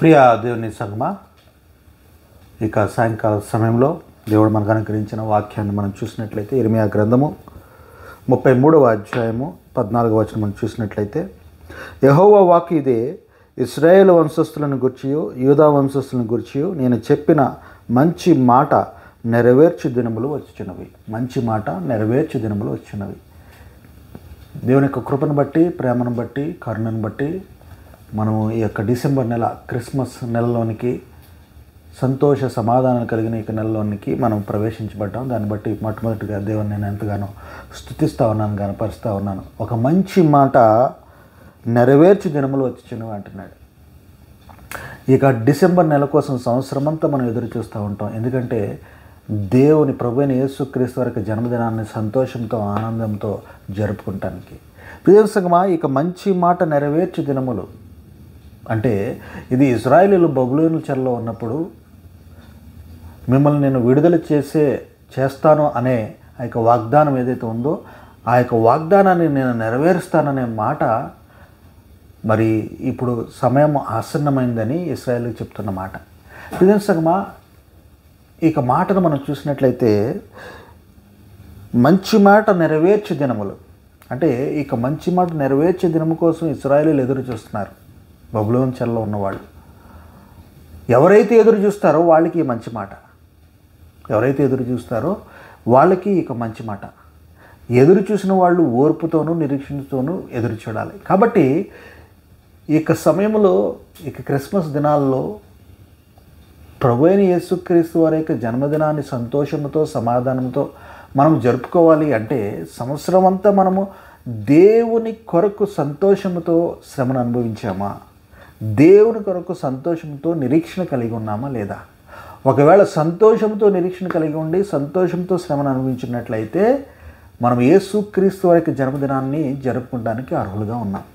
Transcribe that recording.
ప్రియ దేవుని సంగమా, ఇక సాయంకాల సమయంలో దేవుడు మనకు అనుగ్రహించిన వాక్యాన్ని మనం చూసినట్లయితే ఇర్మియా గ్రంథము 33వ అధ్యాయము 14వ వచనం మనం చూసినట్లయితే, యెహోవా వాక్కు ఇదే, ఇశ్రాయేలు వంశస్థులను గూర్చియు యూదా వంశస్థులను గూర్చియు నేను చెప్పిన మంచి మాట నెరవేర్చు దినములు వచ్చుచున్నవి. మంచి మాట నెరవేర్చు దినములు వచ్చున్నవి. దేవుని యొక్క కృపను బట్టి, ప్రేమను బట్టి, కరుణను బట్టి మనము ఈ యొక్క డిసెంబర్ నెల, క్రిస్మస్ నెలలోనికి, సంతోష సమాధానం కలిగిన ఈ నెలలోనికి మనం ప్రవేశించబడ్డాం. దాన్ని బట్టి మొట్టమొదటిగా దేవుని నేను ఎంతగానో స్తుతిస్తూ ఉన్నాను, గనపరుస్తూ ఉన్నాను. ఒక మంచి మాట నెరవేర్చు దినములు వచ్చుచున్నవి అంటున్నాడు. ఇక డిసెంబర్ నెల కోసం సంవత్సరం అంతా మనం ఎదురు చూస్తూ ఉంటాం. ఎందుకంటే దేవుని ప్రభువైన యేసుక్రీస్తు వారి జన్మదినాన్ని సంతోషంతో, ఆనందంతో జరుపుకుంటానికి. ప్రియ సంగమా, ఇక మంచి మాట నెరవేర్చు దినములు అంటే ఇది ఇశ్రాయేలీయులు బబులోను చెరలో ఉన్నప్పుడు మిమ్మల్ని నేను విడుదల చేస్తాను అనే ఆ యొక్క వాగ్దానం ఏదైతే ఉందో, ఆ యొక్క వాగ్దానాన్ని నేను నెరవేరుస్తాననే మాట మరి ఇప్పుడు సమయం ఆసన్నమైందని ఇశ్రాయేలుకి చెప్తున్న మాట. ప్రియ సంగమా, ఇక మాటను మనం చూసినట్లయితే మంచి మాట నెరవేర్చే దినములు అంటే ఇక మంచి మాట నెరవేర్చే దినము కోసం ఇశ్రాయేలీయులు ఎదురు చూస్తున్నారు. బబులోను చెరలో ఉన్నవాళ్ళు ఎవరైతే ఎదురు చూస్తారో వాళ్ళకి ఈ మంచి మాట, ఎవరైతే ఎదురు చూస్తారో వాళ్ళకి ఇక మంచి మాట. ఎదురు చూసిన వాళ్ళు ఓర్పుతోనూ నిరీక్షణతోనూ ఎదురు చూడాలి. కాబట్టి ఇక సమయంలో, ఇక క్రిస్మస్ దినాల్లో ప్రభువైన యేసుక్రీస్తు వారి యొక్క జన్మదినాన్ని సంతోషంతో, సమాధానంతో మనం జరుపుకోవాలి అంటే సంవత్సరం అంతా మనము దేవుని కొరకు సంతోషంతో శ్రమను అనుభవించామా? దేవుని కొరకు సంతోషంతో నిరీక్షణ కలిగి ఉన్నామా లేదా? ఒకవేళ సంతోషంతో నిరీక్షణ కలిగి ఉండి సంతోషంతో శ్రమను అనుభవించినట్లయితే మనం యేసుక్రీస్తు వారి యొక్క జన్మదినాన్ని జరుపుకోవడానికి అర్హులుగా ఉన్నాం.